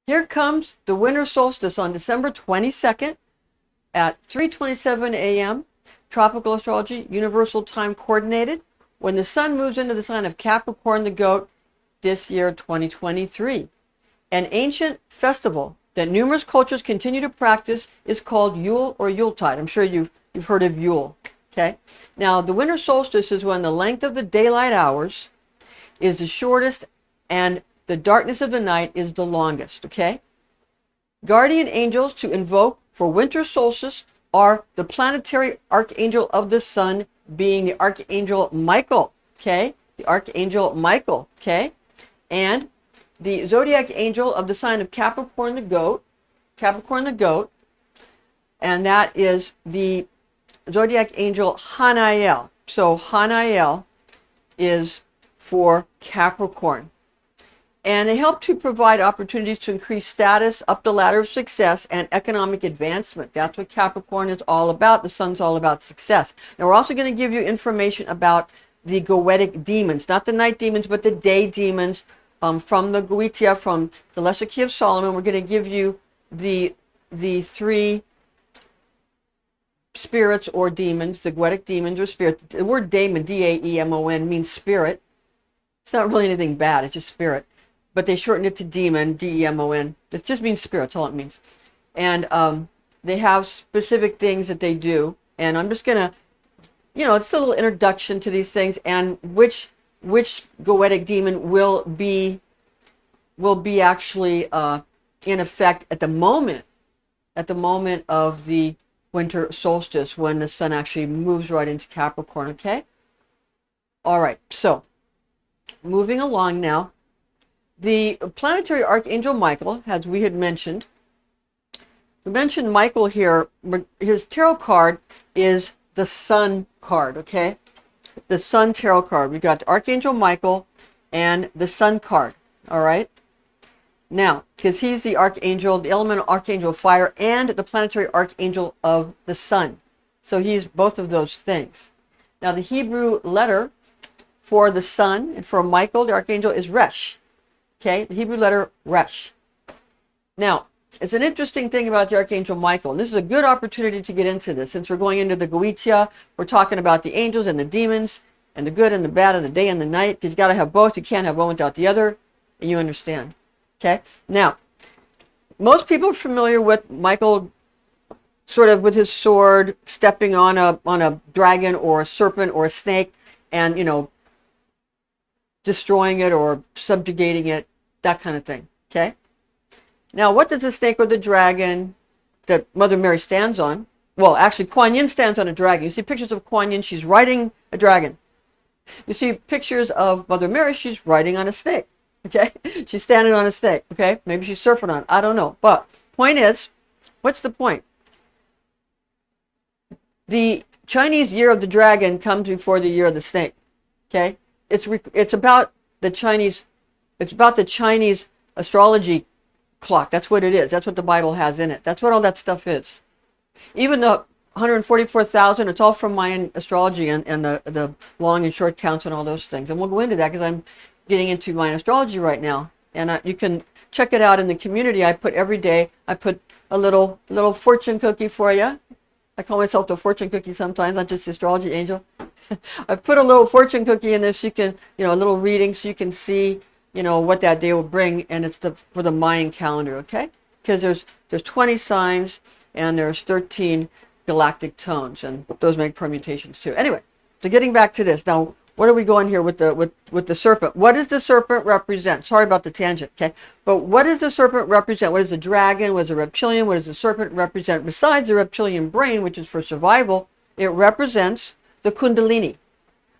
Here comes the winter solstice on December 22nd at 3:27 a.m. Tropical Astrology, Universal Time Coordinated, when the sun moves into the sign of Capricorn the Goat this year, 2023. An ancient festival that numerous cultures continue to practice is called Yule or Yuletide. I'm sure you've heard of Yule. Okay. Now, the winter solstice is when the length of the daylight hours is the shortest and the darkness of the night is the longest. Okay. Guardian angels to invoke for winter solstice are the planetary archangel of the sun, being the Archangel Michael. Okay. The Archangel Michael. Okay. And the Zodiac Angel of the sign of Capricorn the Goat, and that is the Zodiac Angel Hanael. So Hanael is for Capricorn. And they help to provide opportunities to increase status, up the ladder of success, and economic advancement. That's what Capricorn is all about. The sun's all about success. Now, we're also going to give you information about the Goetic demons, not the night demons, but the day demons. From the Goetia, from the Lesser Key of Solomon. We're going to give you the three spirits or demons, the Goetic demons or spirit. The word daemon, D-A-E-M-O-N, means spirit. It's not really anything bad, it's just spirit. But they shortened it to demon, D-E-M-O-N. It just means spirit, that's all it means. And they have specific things that they do. And I'm just going to, it's a little introduction to these things and which Goetic demon will be actually in effect at the moment of the winter solstice, when the sun actually moves right into Capricorn. Okay. All right. So moving along now, the planetary archangel Michael, as we had mentioned, Michael here. His tarot card is the Sun card. Okay. The Sun tarot card. We got Archangel Michael and the Sun card. All right. Now, because he's the archangel, the elemental archangel of fire, and the planetary archangel of the sun. So he's both of those things. Now, the Hebrew letter for the sun and for Michael, the archangel, is Resh. Okay. The Hebrew letter Resh. Now, it's an interesting thing about the Archangel Michael, and this is a good opportunity to get into this. Since we're going into the Goetia, we're talking about the angels and the demons, and the good and the bad, and the day and the night. He's got to have both. You can't have one without the other, and you understand. Okay? Now, most people are familiar with Michael sort of with his sword stepping on a dragon or a serpent or a snake and, destroying it or subjugating it, that kind of thing. Okay? Now, what does the snake or the dragon that Mother Mary stands on? Well, actually, Kuan Yin stands on a dragon. You see pictures of Kuan Yin, she's riding a dragon. You see pictures of Mother Mary, she's riding on a snake. Okay? She's standing on a snake. Okay? Maybe she's surfing on it. I don't know. But point is, what's the point? The Chinese year of the dragon comes before the year of the snake. Okay? It's about the Chinese astrology clock. That's what it is. That's what the Bible has in it. That's what all that stuff is. Even the 144,000, it's all from Mayan astrology and the long and short counts and all those things. And we'll go into that because I'm getting into Mayan astrology right now. And you can check it out in the community. I put every day, I put a little fortune cookie for you. I call myself the fortune cookie sometimes, not just the astrology angel. I put a little fortune cookie in this. You can, a little reading so you can see what that day will bring, and it's for the Mayan calendar, okay? Because there's 20 signs and there's 13 galactic tones, and those make permutations too. Anyway, so getting back to this now, what are we going here with the serpent? What does the serpent represent? Sorry about the tangent, okay? But what does the serpent represent? What is the dragon? What is the reptilian? What does the serpent represent? Besides the reptilian brain, which is for survival, it represents the Kundalini.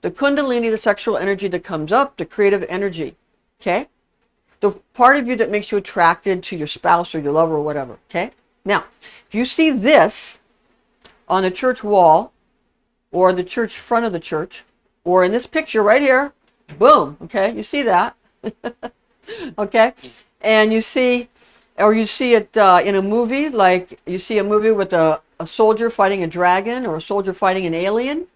The Kundalini, the sexual energy that comes up, the creative energy. Okay? The part of you that makes you attracted to your spouse or your lover or whatever. Okay? Now, if you see this on the church wall or the church front of the church or in this picture right here, boom, okay? You see that. Okay? And you see it in a movie, like you see a movie with a soldier fighting a dragon or a soldier fighting an alien,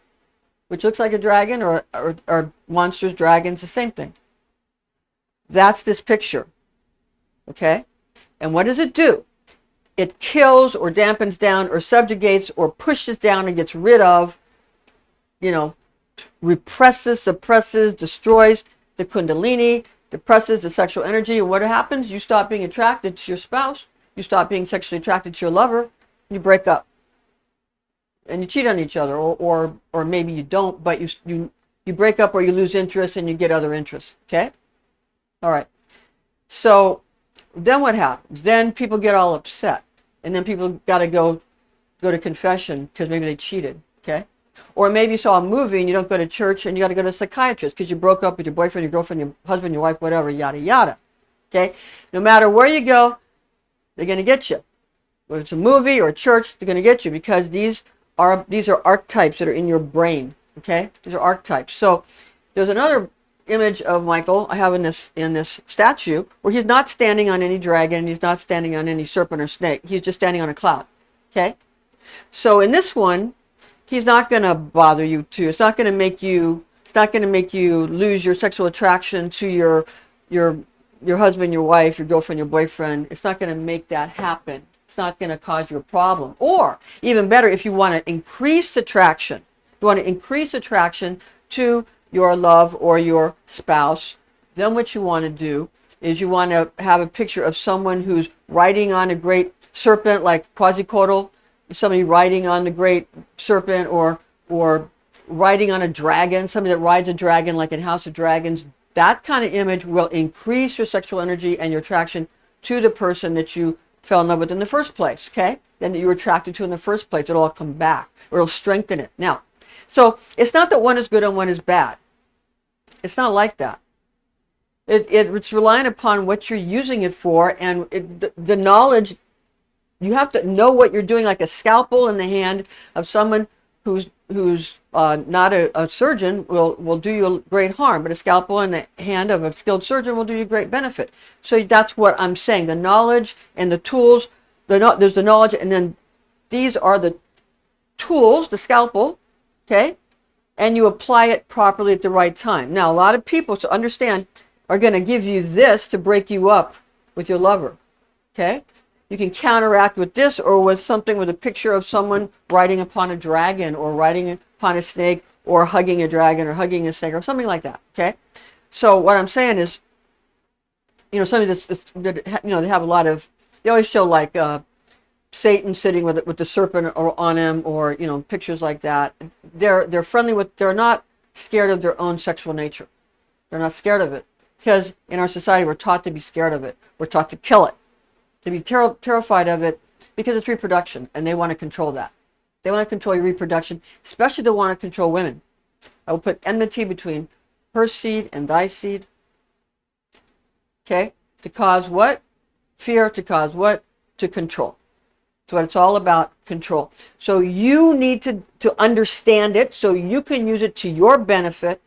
which looks like a dragon or monsters, dragons, the same thing. That's this picture, okay? And what does it do? It kills or dampens down or subjugates or pushes down and gets rid of, represses, suppresses, destroys the kundalini, depresses the sexual energy. And what happens? You stop being attracted to your spouse. You stop being sexually attracted to your lover. You break up. And you cheat on each other. Or maybe you don't, but you break up or you lose interest and you get other interests. Okay? All right. So then what happens? Then people get all upset. And then people got to go to confession because maybe they cheated. Okay? Or maybe you saw a movie and you don't go to church and you got to go to a psychiatrist because you broke up with your boyfriend, your girlfriend, your husband, your wife, whatever, yada, yada. Okay? No matter where you go, they're going to get you. Whether it's a movie or a church, they're going to get you because these are archetypes that are in your brain. Okay? These are archetypes. So there's another image of Michael I have in this statue where he's not standing on any dragon and he's not standing on any serpent or snake. He's just standing on a cloud. Okay? So in this one, he's not going to bother you too. It's not going to make you lose your sexual attraction to your husband, your wife, your girlfriend, your boyfriend. It's not going to make that happen. It's not going to cause you a problem. Or even better, if you want to increase attraction, to your love or your spouse, then what you want to do is you want to have a picture of someone who's riding on a great serpent like Quetzalcoatl, somebody riding on the great serpent, or riding on a dragon, somebody that rides a dragon like in House of Dragons. That kind of image will increase your sexual energy and your attraction to the person that you fell in love with in the first place, okay? Then that you were attracted to in the first place. It'll all come back, or it'll strengthen it. Now, so it's not that one is good and one is bad. It's not like that. It's relying upon what you're using it for, and the knowledge. You have to know what you're doing. Like a scalpel in the hand of someone who's not a surgeon will do you great harm, but a scalpel in the hand of a skilled surgeon will do you great benefit. So that's what I'm saying. The knowledge and the tools. There's the knowledge, and then these are the tools. The scalpel, okay, and you apply it properly at the right time. Now, a lot of people, so understand, are going to give you this to break you up with your lover, okay. You can counteract with this or with something with a picture of someone riding upon a dragon or riding upon a snake or hugging a dragon or hugging a snake or something like that, okay? So what I'm saying is, somebody that they have a lot of, they always show like Satan sitting with the serpent on him, or, pictures like that. They're friendly they're not scared of their own sexual nature. They're not scared of it because in our society we're taught to be scared of it. We're taught to kill it. To be terrified of it because it's reproduction, and they want to control that. They want to control your reproduction, especially they want to control women. I will put enmity between her seed and thy seed. Okay? To cause what? Fear. To cause what? To control. So it's all about control. So you need to understand it so you can use it to your benefit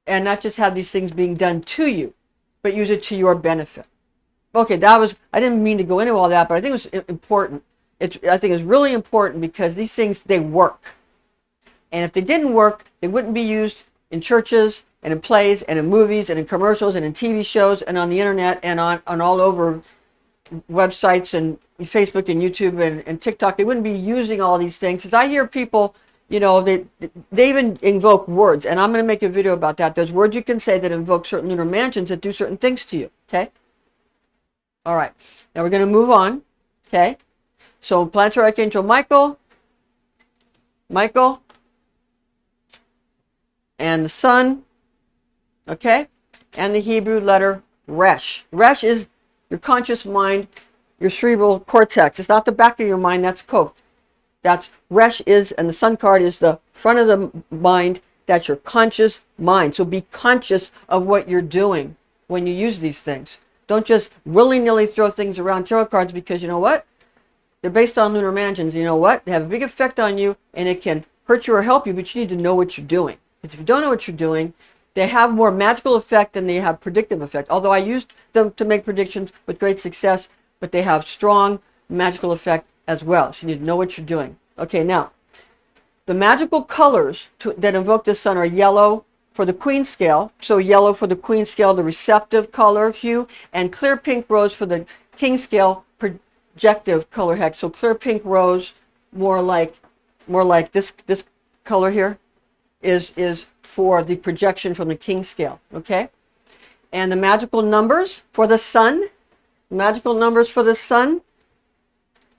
and not just have these things being done to you, but use it to your benefit. Okay, I didn't mean to go into all that, but I think it was important. I think it's really important because these things, they work. And if they didn't work, they wouldn't be used in churches and in plays and in movies and in commercials and in TV shows and on the internet and on all over websites and Facebook and YouTube and TikTok. They wouldn't be using all these things. Because I hear people, they even invoke words. And I'm going to make a video about that. There's words you can say that invoke certain lunar mansions that do certain things to you. Okay? All right, now we're going to move on, okay? So Planetary Archangel Michael, and the Sun, okay? And the Hebrew letter Resh. Resh is your conscious mind, your cerebral cortex. It's not the back of your mind, that's Kof. That's Resh is, and the Sun card is the front of the mind. That's your conscious mind. So be conscious of what you're doing when you use these things. Don't just willy-nilly throw things around tarot cards because you know what? They're based on lunar mansions. You know what? They have a big effect on you and it can hurt you or help you, but you need to know what you're doing. Because if you don't know what you're doing, they have more magical effect than they have predictive effect. Although I used them to make predictions with great success, but they have strong magical effect as well. So you need to know what you're doing. Okay, now, the magical colors that invoke the Sun are yellow, for the Queen Scale. So yellow for the Queen Scale, the receptive color hue, and clear pink rose for the King Scale Projective color hex. So clear pink rose, more like this color here, is for the projection from the King Scale. Okay, and the magical numbers for the Sun. Magical numbers for the Sun,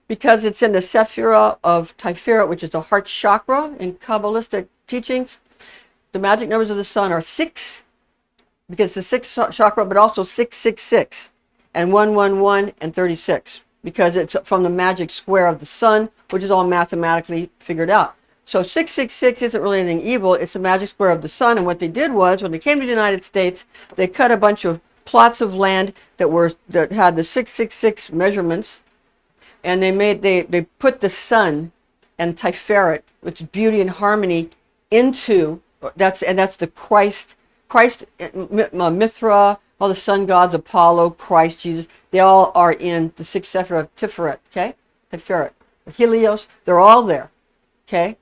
because it's in the Sephira of Tiferet, which is the heart chakra in Kabbalistic teachings. The magic numbers of the Sun are 6, because it's the sixth chakra, but also 666, and 111, and 36, because it's from the magic square of the Sun, which is all mathematically figured out. So 666 isn't really anything evil. It's the magic square of the Sun. And what they did was, when they came to the United States, they cut a bunch of plots of land that had the 666 measurements, and they put the Sun and Tiferet, which is beauty and harmony, into that's the Christ, Mithra, all the sun gods, Apollo, Christ, Jesus. They all are in the sixth Sephira of Tiferet. Okay, Tiferet, Helios. They're all there. Okay,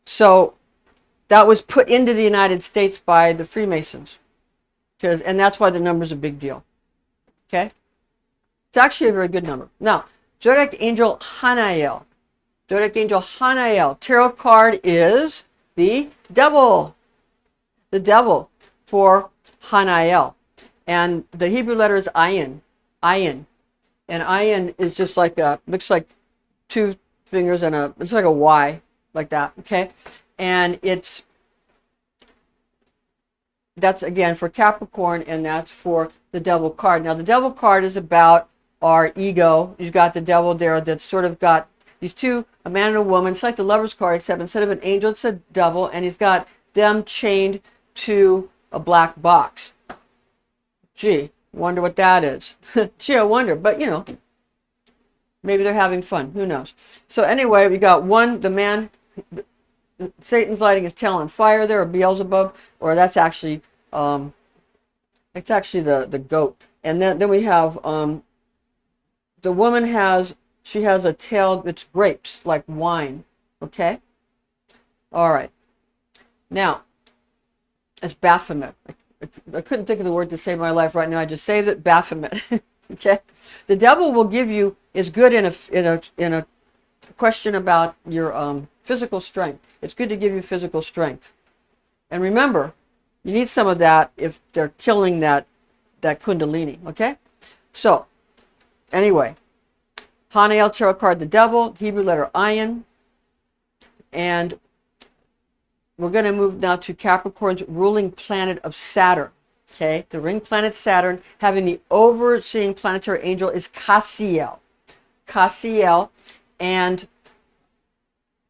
so that was put into the United States by the Freemasons. And that's why the number's a big deal. Okay? It's actually a very good number. Now, Zodiac Angel Hanael. Zodiac Angel Hanael. Tarot card is the Devil. The Devil for Hanael. And the Hebrew letter is Ayin. Ayin. And Ayin is just like looks like two fingers and it's like a Y, like that. Okay? And that's again for Capricorn, and that's for the Devil card. Now the Devil card is about our ego. You've got the Devil there that's sort of got these two, a man and a woman. It's like the Lover's card, except instead of an angel, it's a devil, and he's got them chained to a black box. Gee, wonder what that is. Gee, I wonder, but you know, maybe they're having fun. Who knows? So anyway, we got one, the man, Satan's lighting his tail on fire there, or Beelzebub, or that's actually it's actually the goat. And then we have the woman has a tail that's grapes, like wine. Okay? All right. Now, it's Baphomet. I couldn't think of the word to save my life right now. I just saved it, Baphomet. Okay? The devil will give you, is good in a question about your physical strength. It's good to give you physical strength. And remember, you need some of that if they're killing that kundalini, okay? So, anyway, Hanael tarot card, the Devil, Hebrew letter Ayin. And we're going to move now to Capricorn's ruling planet of Saturn, okay? The ring planet Saturn, having the overseeing planetary angel is Cassiel. Cassiel, and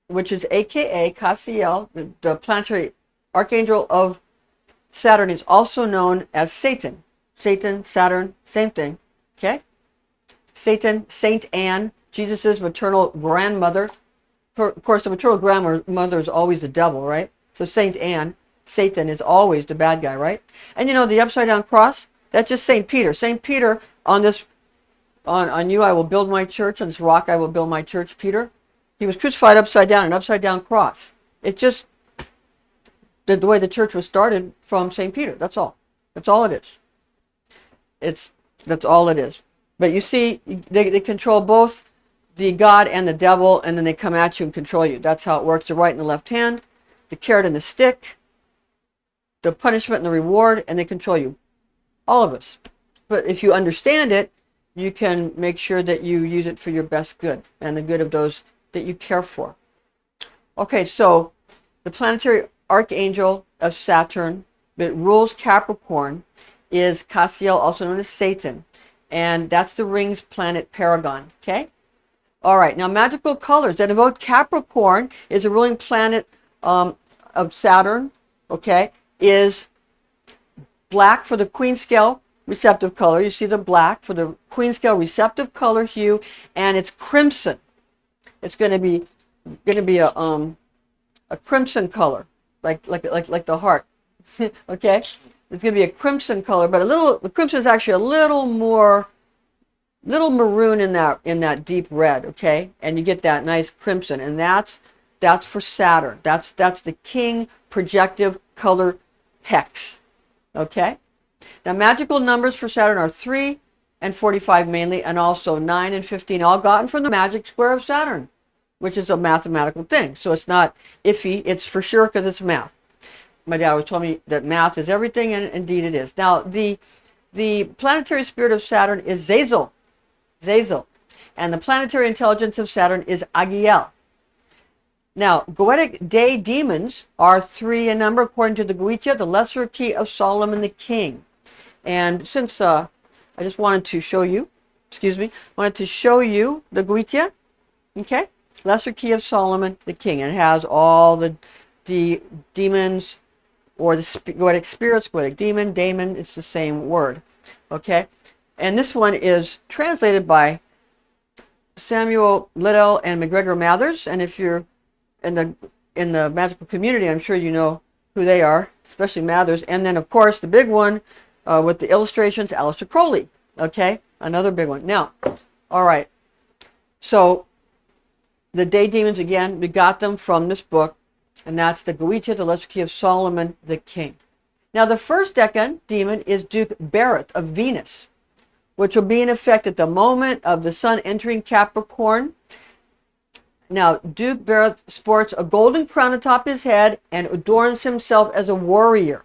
which is AKA Cassiel, the planetary archangel of Saturn, is also known as Satan. Satan, Saturn, same thing. Okay? Satan, Saint Anne, Jesus' maternal grandmother. Of course, the maternal grandmother is always the devil, right? So Saint Anne, Satan is always the bad guy, right? And you know, the upside down cross, that's just Saint Peter. Saint Peter, on you I will build my church, on this rock I will build my church, Peter. He was crucified upside down, an upside down cross. It's just the way the church was started from St. Peter. That's all. That's all it is. That's all it is. But you see, they control both the God and the devil, and then they come at you and control you. That's how it works. The right and the left hand, the carrot and the stick, the punishment and the reward, and they control you. All of us. But if you understand it, you can make sure that you use it for your best good and the good of those that you care for. Okay, so the planetary archangel of Saturn that rules Capricorn is Cassiel, also known as Satan. And that's the ring's planet Paragon. Okay? All right, now magical colors that evoke Capricorn is a ruling planet of Saturn, okay, is black for the Queen Scale Receptive color. You see the black for the Queen Scale Receptive color hue, and it's crimson. It's going to be a crimson color, like the heart. Okay, it's going to be a crimson color, but the crimson is actually a little maroon in that deep red. Okay, and you get that nice crimson, and that's for Saturn. That's the King projective color hex. Okay? Now, magical numbers for Saturn are 3 and 45 mainly, and also 9 and 15, all gotten from the magic square of Saturn, which is a mathematical thing. So it's not iffy, it's for sure because it's math. My dad always told me that math is everything, and indeed it is. Now, the planetary spirit of Saturn is Zazel. Zazel. And the planetary intelligence of Saturn is Agiel. Now, Goetic day demons are 3 in number, according to the Goetia, the lesser key of Solomon the king. And since I just wanted to show you, wanted to show you the Goetia, okay? Lesser key of Solomon the king. And it has all the demons, or the Goetic spirits, Goetic demon, daemon, it's the same word, okay? And this one is translated by Samuel Liddell and McGregor Mathers, and if you're in the magical community, I'm sure you know who they are, especially Mathers. And then, of course, the big one with the illustrations, Aleister Crowley, okay? Another big one. Now, all right, so the day demons, again, we got them from this book, and that's the Goetia, the lesser key of Solomon the king. Now, the first decan demon is Duke Berith of Venus, which will be in effect at the moment of the sun entering Capricorn. Now, Duke Berith sports a golden crown atop his head and adorns himself as a warrior.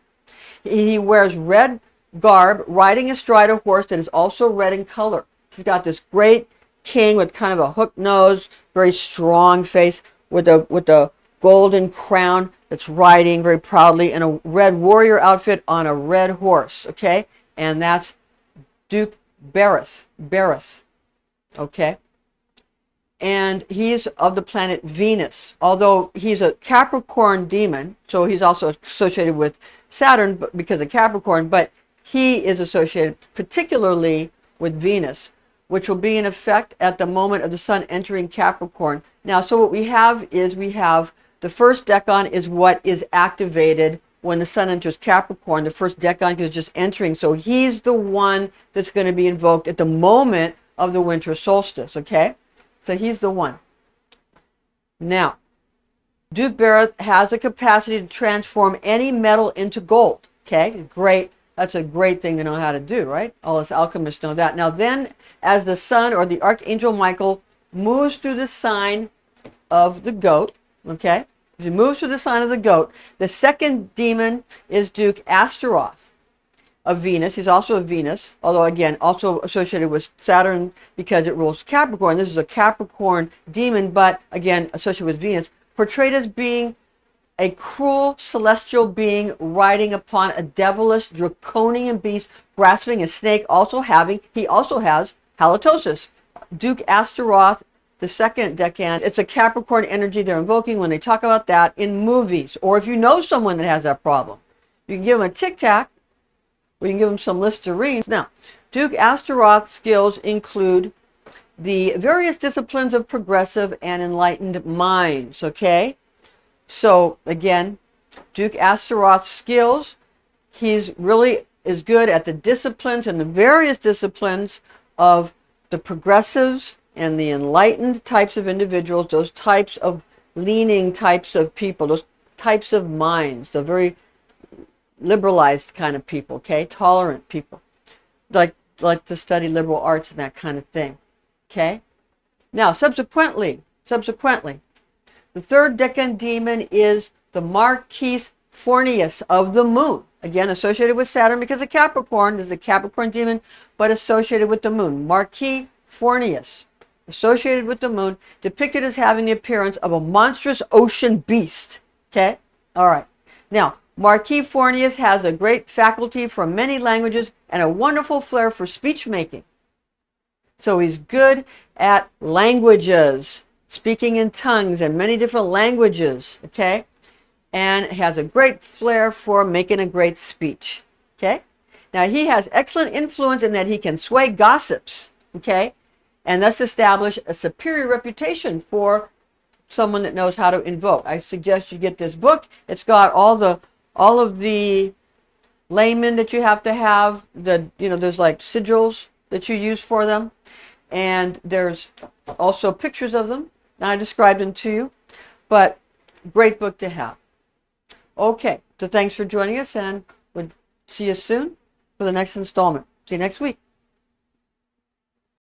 He wears red garb, riding astride a horse that is also red in color. He's got this great king with kind of a hooked nose, very strong face, with a golden crown that's riding very proudly in a red warrior outfit on a red horse, okay? And that's Duke Berith, okay? And he's of the planet Venus. Although he's a Capricorn demon, so he's also associated with Saturn because of Capricorn, but he is associated particularly with Venus, which will be in effect at the moment of the sun entering Capricorn. Now, so what we have is the first decan is what is activated when the sun enters Capricorn. The first decan is just entering, so he's the one that's going to be invoked at the moment of the winter solstice, okay? So he's the one. Now, Duke Berith has a capacity to transform any metal into gold, okay? Great. That's a great thing to know how to do, right? All us alchemists know that. Now then, as the sun or the Archangel Michael moves through the sign of the goat, okay? As he moves through the sign of the goat, the second demon is Duke Astaroth of Venus. He's also a Venus, although again, also associated with Saturn because it rules Capricorn. This is a Capricorn demon, but again, associated with Venus, portrayed as being a cruel celestial being riding upon a devilish draconian beast, grasping a snake, he also has halitosis. Duke Astaroth, the second decan, it's a Capricorn energy they're invoking when they talk about that in movies, or if you know someone that has that problem. You can give them a Tic Tac, or you can give them some Listerine. Now, Duke Astaroth skills include the various disciplines of progressive and enlightened minds, okay? So, again, Duke Astaroth's skills, he's really is good at the disciplines and the various disciplines of the progressives and the enlightened types of individuals, those types of leaning types of people, those types of minds, the very liberalized kind of people, okay, tolerant people, like to study liberal arts and that kind of thing, okay. Now, subsequently, the third decan demon is the Marquis Forneus of the moon. Again, associated with Saturn because of Capricorn. This is a Capricorn demon, but associated with the moon. Marquis Forneus, associated with the moon, depicted as having the appearance of a monstrous ocean beast. Okay? All right. Now, Marquis Forneus has a great faculty for many languages and a wonderful flair for speech making. So he's good at languages, speaking in tongues and many different languages, okay? And has a great flair for making a great speech, okay? Now, he has excellent influence in that he can sway gossips, okay? And thus establish a superior reputation for someone that knows how to invoke. I suggest you get this book. It's got all of the laymen that you have to have. There's like sigils that you use for them. And there's also pictures of them. And I described them to you. But great book to have. Okay, so thanks for joining us, and See you soon for the next installment. See you next week.